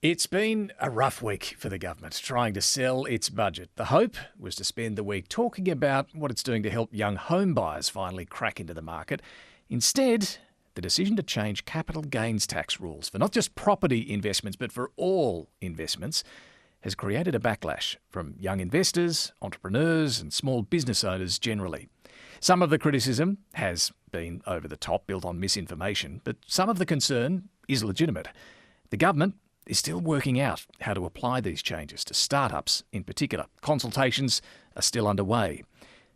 It's been a rough week for the government trying to sell its budget. The hope was to spend the week talking about what it's doing to help young home buyers finally crack into the market. Instead, the decision to change capital gains tax rules for not just property investments but for all investments has created a backlash from young investors, entrepreneurs and small business owners generally. Some of the criticism has been over the top, built on misinformation, but some of the concern is legitimate. The government is still working out how to apply these changes to startups in particular. Consultations are still underway.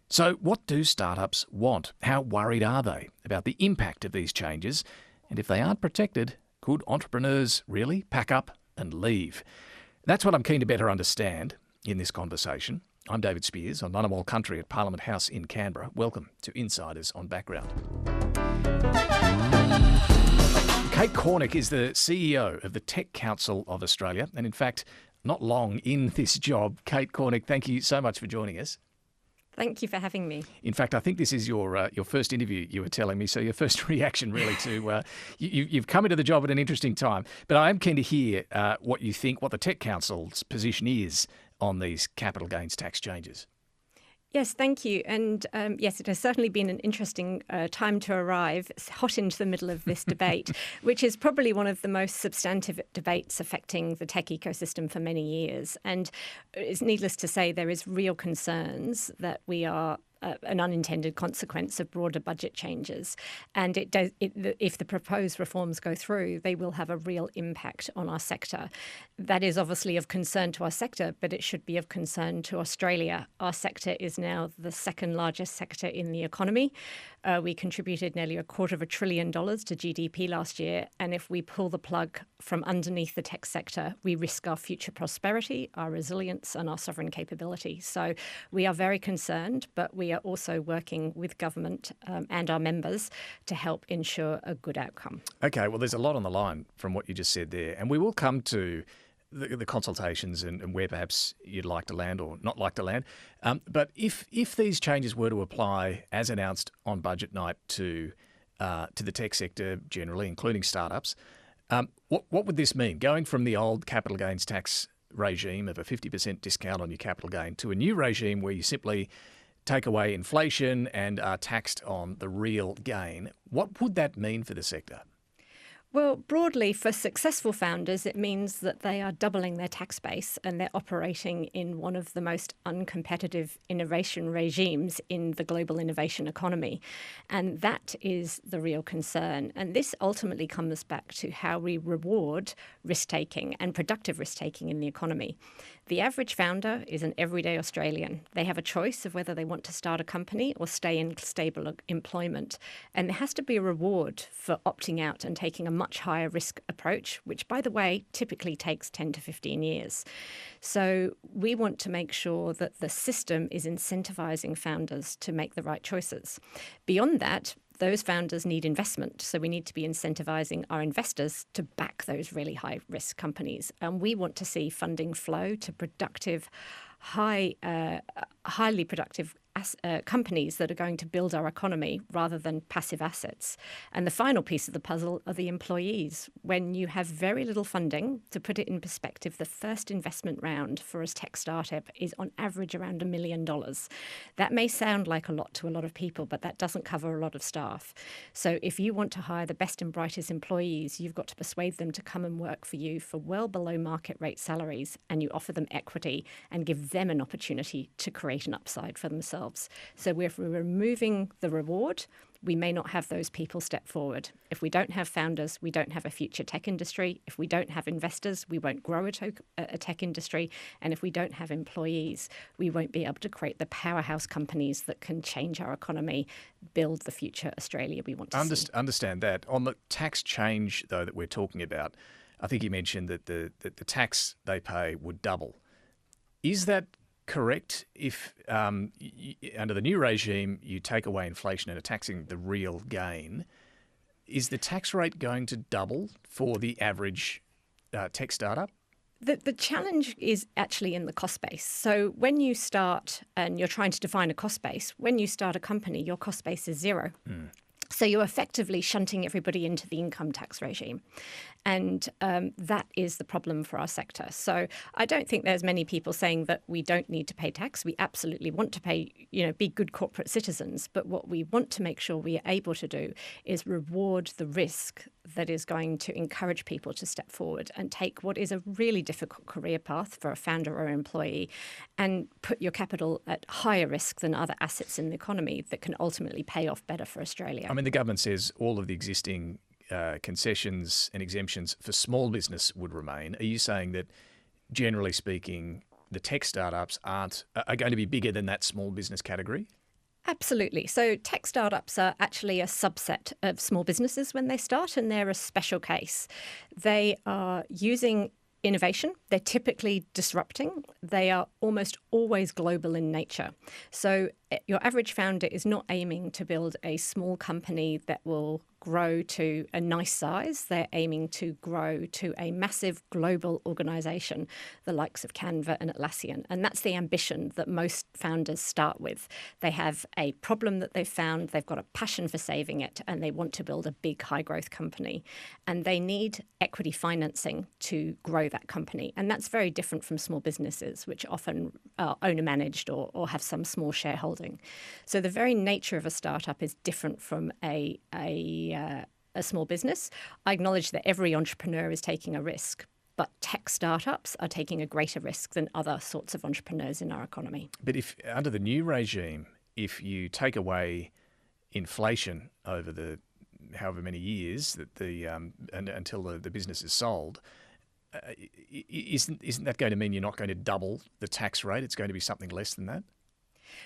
So what do startups want? How worried are they about the impact of these changes? And if they aren't protected, could entrepreneurs really pack up and leave? That's what I'm keen to better understand in this conversation. I'm David Speers on Ngunnawal Country at Parliament House in Canberra. Welcome to Insiders on Background. Kate Cornick is the CEO of the Tech Council of Australia, and in fact, not long in this job. Kate Cornick, thank you so much for joining us. Thank you for having me. In fact, I think this is your first interview, you were telling me, so your first reaction really to you've come into the job at an interesting time. But I am keen to hear what you think, what the Tech Council's position is on these capital gains tax changes. Yes, thank you. And yes, it has certainly been an interesting time to arrive hot into the middle of this debate, which is probably one of the most substantive debates affecting the tech ecosystem for many years. And it's needless to say, there is real concerns that we are an unintended consequence of broader budget changes. And if the proposed reforms go through, they will have a real impact on our sector. That is obviously of concern to our sector, but it should be of concern to Australia. Our sector is now the second largest sector in the economy. We contributed nearly $250 billion to GDP last year. And if we pull the plug from underneath the tech sector, we risk our future prosperity, our resilience and our sovereign capability. So we are very concerned, but we are also working with government and our members to help ensure a good outcome. Okay, well, there's a lot on the line from what you just said there, and we will come to the consultations and where perhaps you'd like to land or not like to land. But if these changes were to apply as announced on budget night to the tech sector generally, including startups, what would this mean? Going from the old capital gains tax regime of a 50% discount on your capital gain to a new regime where you simply take away inflation and are taxed on the real gain, what would that mean for the sector? Well, broadly, for successful founders, it means that they are doubling their tax base and they're operating in one of the most uncompetitive innovation regimes in the global innovation economy. And that is the real concern. And this ultimately comes back to how we reward risk-taking and productive risk-taking in the economy. The average founder is an everyday Australian. They have a choice of whether they want to start a company or stay in stable employment. And there has to be a reward for opting out and taking a much higher risk approach, which, by the way, typically takes 10 to 15 years. So we want to make sure that the system is incentivising founders to make the right choices. Beyond that, those founders need investment. So we need to be incentivising our investors to back those really high-risk companies. And we want to see funding flow to productive, highly productive companies that are going to build our economy rather than passive assets. And the final piece of the puzzle are the employees. When you have very little funding, to put it in perspective, the first investment round for a tech startup is on average around $1 million. That may sound like a lot to a lot of people, but that doesn't cover a lot of staff. So if you want to hire the best and brightest employees, you've got to persuade them to come and work for you for well below market rate salaries, and you offer them equity and give them an opportunity to create an upside for themselves. So if we're removing the reward, we may not have those people step forward. If we don't have founders, we don't have a future tech industry. If we don't have investors, we won't grow a tech industry. And if we don't have employees, we won't be able to create the powerhouse companies that can change our economy, build the future Australia we want to see. Understand that. On the tax change, though, that we're talking about, I think you mentioned that the tax they pay would double. Is that correct? If under the new regime you take away inflation and are taxing the real gain, is the tax rate going to double for the average tech startup? The challenge is actually in the cost base. So when you start and you're trying to define a cost base, when you start a company, your cost base is zero. So you're effectively shunting everybody into the income tax regime. And that is the problem for our sector. So I don't think there's many people saying that we don't need to pay tax. We absolutely want to pay, be good corporate citizens. But what we want to make sure we are able to do is reward the risk that is going to encourage people to step forward and take what is a really difficult career path for a founder or employee and put your capital at higher risk than other assets in the economy that can ultimately pay off better for Australia. I mean, the government says all of the existing concessions and exemptions for small business would remain. Are you saying that, generally speaking, the tech startups are going to be bigger than that small business category? Absolutely. So tech startups are actually a subset of small businesses when they start, and they're a special case. They are using innovation. They're typically disrupting. They are almost always global in nature. So your average founder is not aiming to build a small company that will grow to a nice size. They're aiming to grow to a massive global organisation, the likes of Canva and Atlassian. And that's the ambition that most founders start with. They have a problem that they've found, they've got a passion for saving it, and they want to build a big high-growth company. And they need equity financing to grow that company. And that's very different from small businesses, which often are owner-managed or have some small shareholding. So the very nature of a startup is different from a small business. I acknowledge that every entrepreneur is taking a risk, but tech startups are taking a greater risk than other sorts of entrepreneurs in our economy. But if under the new regime, if you take away inflation over the however many years that until the business is sold, isn't that going to mean you're not going to double the tax rate? It's going to be something less than that?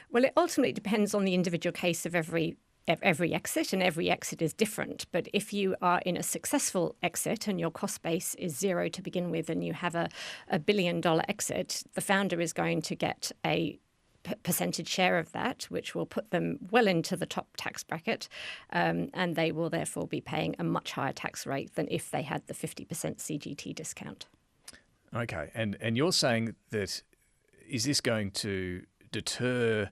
Well, it ultimately depends on the individual case of every exit, and every exit is different. But if you are in a successful exit and your cost base is zero to begin with and you have a $1 billion exit, the founder is going to get a percentage share of that, which will put them well into the top tax bracket, and they will therefore be paying a much higher tax rate than if they had the 50% CGT discount. Okay, and you're saying that, is this going to deter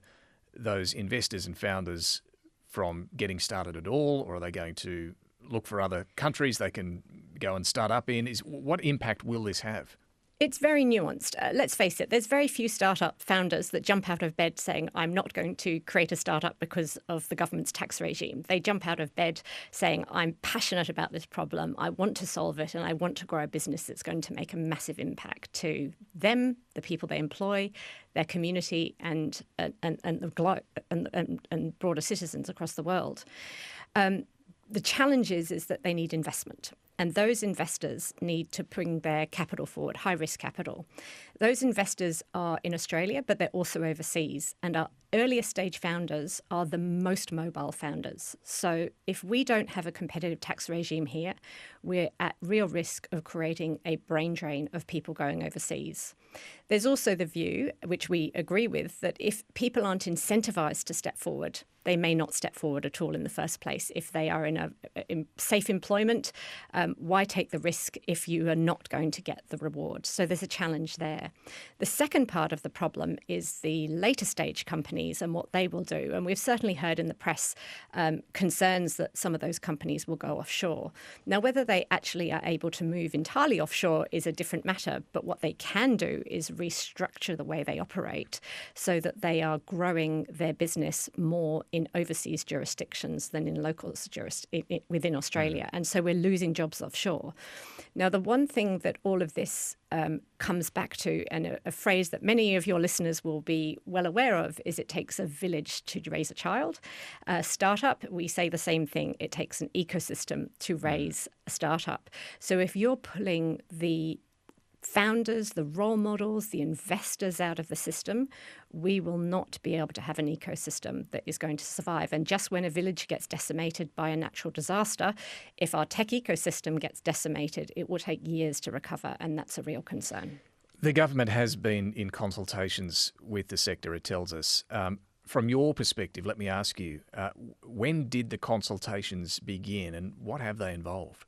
those investors and founders from getting started at all, or are they going to look for other countries they can go and start up in? What impact will this have? It's very nuanced. Let's face it, there's very few startup founders that jump out of bed saying, I'm not going to create a startup because of the government's tax regime. They jump out of bed saying, I'm passionate about this problem, I want to solve it, and I want to grow a business that's going to make a massive impact to them, the people they employ, their community, and broader citizens across the world. The challenge is that they need investment. And those investors need to bring their capital forward, high-risk capital. Those investors are in Australia, but they're also overseas. And our earlier stage founders are the most mobile founders. So if we don't have a competitive tax regime here, we're at real risk of creating a brain drain of people going overseas. There's also the view, which we agree with, that if people aren't incentivised to step forward, they may not step forward at all in the first place. If they are in safe employment, why take the risk if you are not going to get the reward? So there's a challenge there. The second part of the problem is the later stage companies and what they will do. And we've certainly heard in the press concerns that some of those companies will go offshore. Now, whether they actually are able to move entirely offshore is a different matter. But what they can do is restructure the way they operate so that they are growing their business more in overseas jurisdictions than in locals within Australia. And so we're losing jobs offshore. Now, the one thing that all of this comes back to, and a phrase that many of your listeners will be well aware of, is it takes a village to raise a child. Startup, we say the same thing. It takes an ecosystem to raise a startup. So if you're pulling the founders, the role models, the investors out of the system, we will not be able to have an ecosystem that is going to survive. And just when a village gets decimated by a natural disaster, if our tech ecosystem gets decimated, it will take years to recover, and that's a real concern. The government has been in consultations with the sector, it tells us. From your perspective, let me ask you, when did the consultations begin and what have they involved?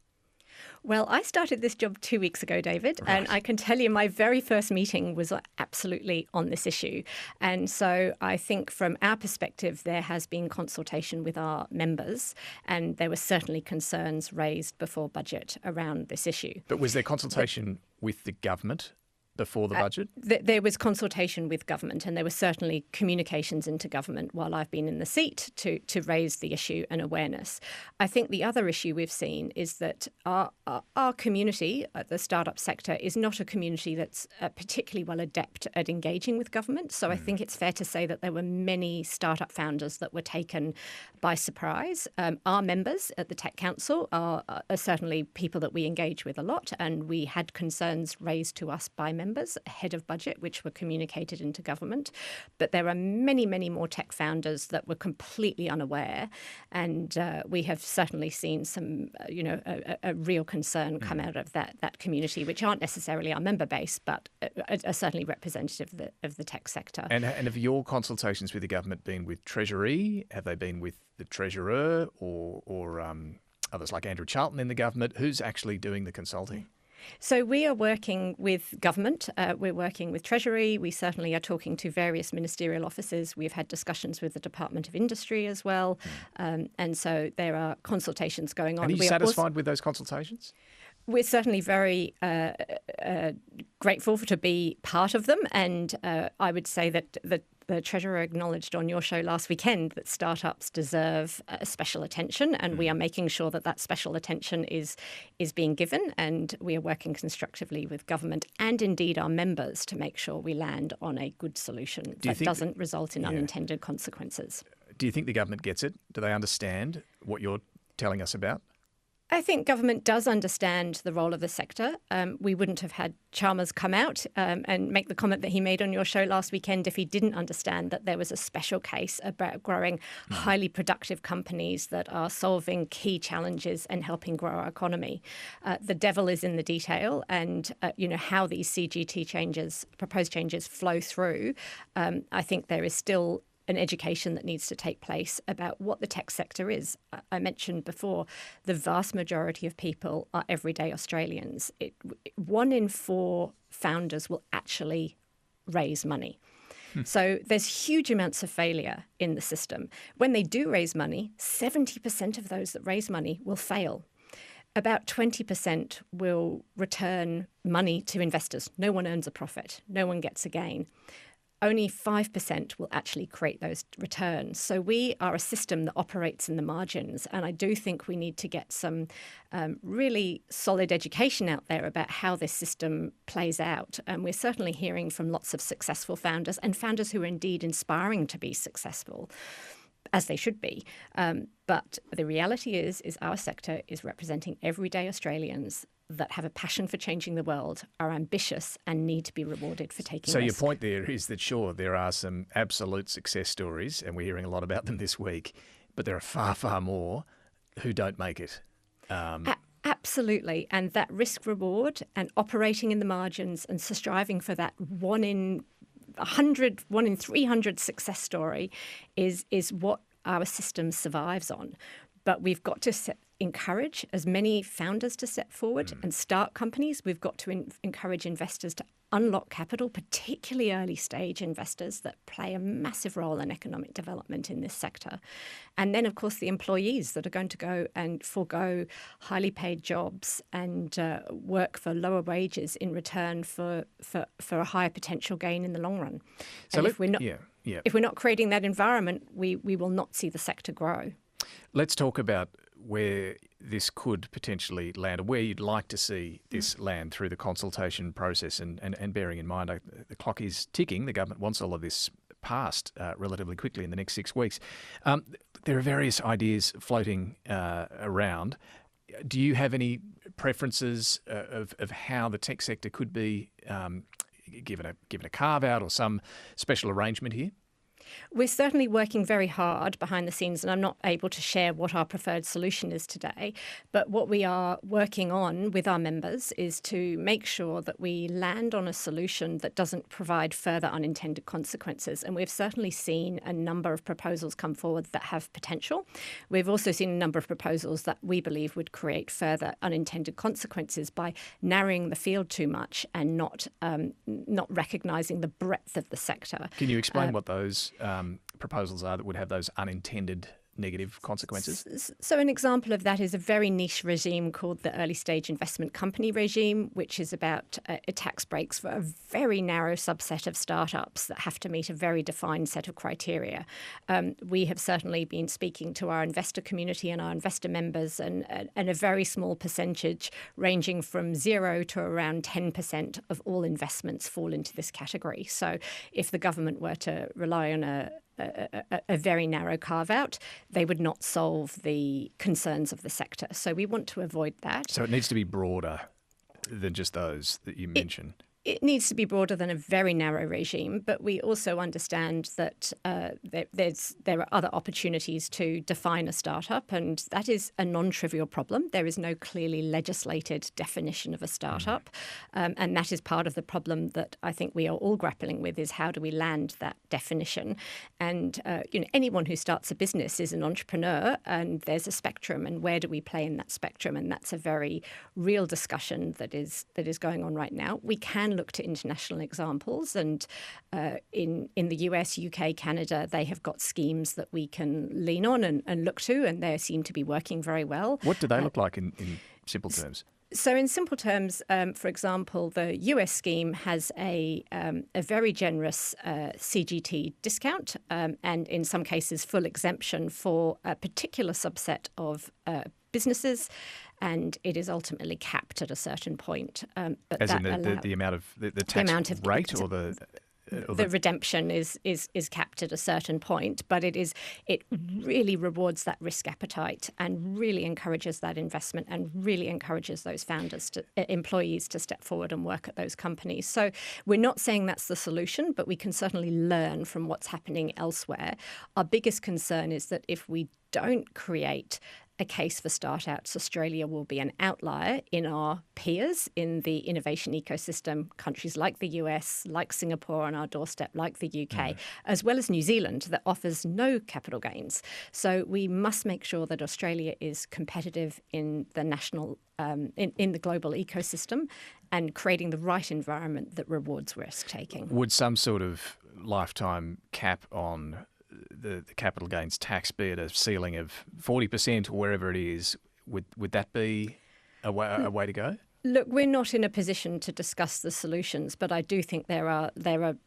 Well, I started this job 2 weeks ago, David, Right. and I can tell you my very first meeting was absolutely on this issue. And so I think from our perspective, there has been consultation with our members, and there were certainly concerns raised before budget around this issue. But was there consultation with the government before the budget? There was consultation with government, and there were certainly communications into government while I've been in the seat to raise the issue and awareness. I think the other issue we've seen is that our community, the startup sector, is not a community that's particularly well adept at engaging with government. So I think it's fair to say that there were many startup founders that were taken by surprise. Our members at the Tech Council are certainly people that we engage with a lot, and we had concerns raised to us by members ahead of budget, which were communicated into government. But there are many, many more tech founders that were completely unaware, and we have certainly seen some, a real concern come out of that community, which aren't necessarily our member base, but are certainly representative of the tech sector. And have your consultations with the government been with Treasury? Have they been with the Treasurer or others like Andrew Charlton in the government? Who's actually doing the consulting? So we are working with government. We're working with Treasury. We certainly are talking to various ministerial offices. We've had discussions with the Department of Industry as well. And so there are consultations going on. And are you satisfied with those consultations? We're certainly very grateful to be part of them. And I would say that the Treasurer acknowledged on your show last weekend that startups deserve special attention, and we are making sure that special attention is being given, and we are working constructively with government and indeed our members to make sure we land on a good solution that doesn't result in unintended consequences. Do you think the government gets it? Do they understand what you're telling us about? I think government does understand the role of the sector. We wouldn't have had Chalmers come out and make the comment that he made on your show last weekend if he didn't understand that there was a special case about growing highly productive companies that are solving key challenges and helping grow our economy. The devil is in the detail, and how these CGT proposed changes flow through. I think there is still an education that needs to take place about what the tech sector is. I mentioned before, the vast majority of people are everyday Australians. 1 in 4 founders will actually raise money. So there's huge amounts of failure in the system. When they do raise money, 70% of those that raise money will fail. About 20% will return money to investors. No one earns a profit. No one gets a gain. Only 5% will actually create those returns. So we are a system that operates in the margins. And I do think we need to get some really solid education out there about how this system plays out. And we're certainly hearing from lots of successful founders and founders who are indeed inspiring to be successful, as they should be. But the reality is our sector is representing everyday Australians that have a passion for changing the world, are ambitious and need to be rewarded for taking So risk. your point there is that, sure, there are some absolute success stories, and we're hearing a lot about them this week, but there are far, far more who don't make it. Absolutely. And that risk reward and operating in the margins and striving for that 1 in 100, 1 in 300 success story is what our system survives on. But we've got to encourage as many founders to step forward and start companies. We've got to encourage investors to unlock capital, particularly early stage investors that play a massive role in economic development in this sector. And then, of course, the employees that are going to go and forego highly paid jobs and work for lower wages in return for a higher potential gain in the long run. So if we're not creating that environment, we will not see the sector grow. Let's talk about where this could potentially land, or where you'd like to see this land through the consultation process. And bearing in mind the clock is ticking, the government wants all of this passed relatively quickly in the next 6 weeks. There are various ideas floating around. Do you have any preferences of how the tech sector could be given a carve-out or some special arrangement here? We're certainly working very hard behind the scenes, and I'm not able to share what our preferred solution is today. But what we are working on with our members is to make sure that we land on a solution that doesn't provide further unintended consequences. And we've certainly seen a number of proposals come forward that have potential. We've also seen a number of proposals that we believe would create further unintended consequences by narrowing the field too much and not recognising the breadth of the sector. Can you explain what those proposals are that would have those unintended negative consequences? So an example of that is a very niche regime called the early stage investment company regime, which is about tax breaks for a very narrow subset of startups that have to meet a very defined set of criteria. We have certainly been speaking to our investor community and our investor members, and a very small percentage ranging from 0 to around 10% of all investments fall into this category. So if the government were to rely on a very narrow carve-out, they would not solve the concerns of the sector. So we want to avoid that. So it needs to be broader than just those that you mentioned. It needs to be broader than a very narrow regime, but we also understand that there are other opportunities to define a startup, and that is a non-trivial problem. There is no clearly legislated definition of a startup, and that is part of the problem that I think we are all grappling with, is how do we land that definition? And anyone who starts a business is an entrepreneur, and there's a spectrum, and where do we play in that spectrum? And that's a very real discussion that is going on right now. We can look to international examples, and in the US, UK, Canada, they have got schemes that we can lean on and look to, and they seem to be working very well. What do they look like in simple terms? So in simple terms, for example, the US scheme has a very generous CGT discount and in some cases full exemption for a particular subset of businesses, and it is ultimately capped at a certain point. As in the amount of the tax rate, or the redemption is capped at a certain point, but it really rewards that risk appetite and really encourages that investment and really encourages those employees to step forward and work at those companies. So we're not saying that's the solution, but we can certainly learn from what's happening elsewhere. Our biggest concern is that if we don't create a case for startups, Australia will be an outlier in our peers in the innovation ecosystem, countries like the US, like Singapore on our doorstep, like the UK, as well as New Zealand that offers no capital gains. So we must make sure that Australia is competitive in the national, in the global ecosystem, and creating the right environment that rewards risk taking. Would some sort of lifetime cap on the capital gains tax be at a ceiling of 40% or wherever it is, would that be a way to go? Look, we're not in a position to discuss the solutions, but I do think there are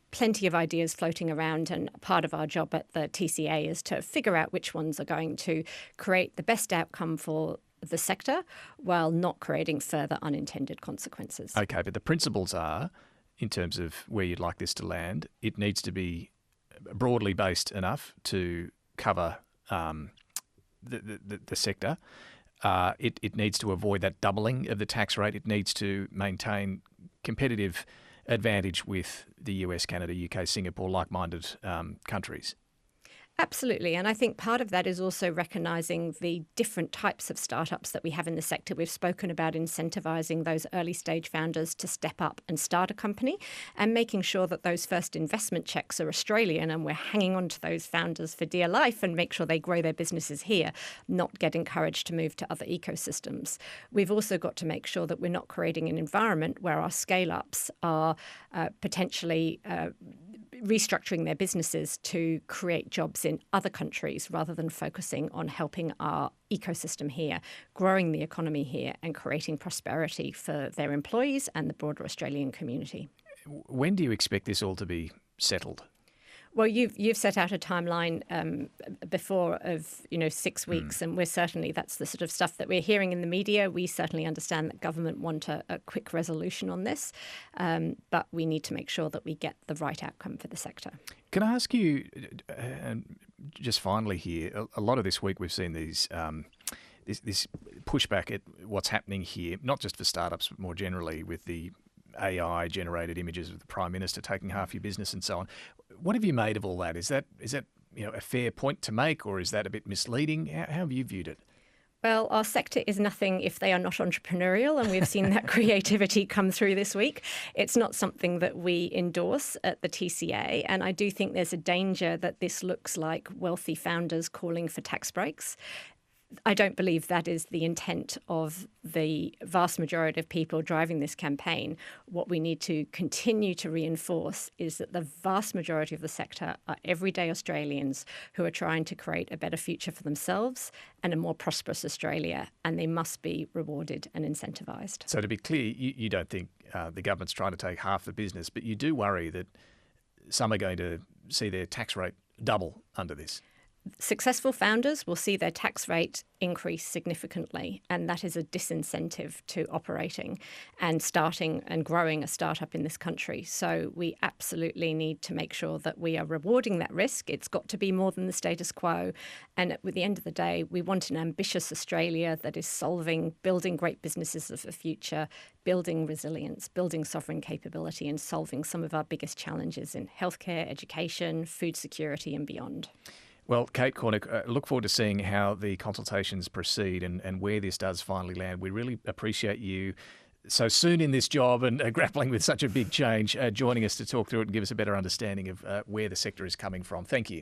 plenty of ideas floating around, and part of our job at the TCA is to figure out which ones are going to create the best outcome for the sector while not creating further unintended consequences. Okay, but the principles are, in terms of where you'd like this to land, it needs to be broadly based enough to cover the sector. It needs to avoid that doubling of the tax rate. It needs to maintain competitive advantage with the US, Canada, UK, Singapore, like-minded countries. Absolutely. And I think part of that is also recognising the different types of startups that we have in the sector. We've spoken about incentivising those early stage founders to step up and start a company, and making sure that those first investment checks are Australian, and we're hanging on to those founders for dear life and make sure they grow their businesses here, not get encouraged to move to other ecosystems. We've also got to make sure that we're not creating an environment where our scale-ups are potentially restructuring their businesses to create jobs in other countries rather than focusing on helping our ecosystem here, growing the economy here, and creating prosperity for their employees and the broader Australian community. When do you expect this all to be settled? Well, you've set out a timeline before of 6 weeks, and that's the sort of stuff that we're hearing in the media. We certainly understand that government want a quick resolution on this, but we need to make sure that we get the right outcome for the sector. Can I ask you, just finally here, a lot of this week we've seen these this pushback at what's happening here, not just for startups, but more generally with the AI-generated images of the Prime Minister taking half your business and so on. What have you made of all that? Is that a fair point to make, or is that a bit misleading? How have you viewed it? Well, our sector is nothing if they are not entrepreneurial, and we've seen that creativity come through this week. It's not something that we endorse at the TCA, and I do think there's a danger that this looks like wealthy founders calling for tax breaks. I don't believe that is the intent of the vast majority of people driving this campaign. What we need to continue to reinforce is that the vast majority of the sector are everyday Australians who are trying to create a better future for themselves and a more prosperous Australia, and they must be rewarded and incentivised. So to be clear, you don't think the government's trying to take half the business, but you do worry that some are going to see their tax rate double under this. Successful founders will see their tax rate increase significantly, and that is a disincentive to operating and starting and growing a startup in this country. So we absolutely need to make sure that we are rewarding that risk. It's got to be more than the status quo. And at the end of the day, we want an ambitious Australia that is building great businesses of the future, building resilience, building sovereign capability, and solving some of our biggest challenges in healthcare, education, food security, and beyond. Well, Kate Cornick, look forward to seeing how the consultations proceed and where this does finally land. We really appreciate you so soon in this job and grappling with such a big change, joining us to talk through it and give us a better understanding of where the sector is coming from. Thank you.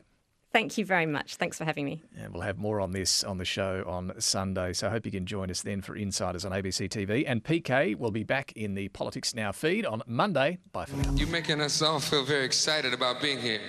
Thank you very much. Thanks for having me. And we'll have more on this on the show on Sunday, so I hope you can join us then for Insiders on ABC TV. And PK will be back in the Politics Now feed on Monday. Bye for now. You're making us all feel very excited about being here.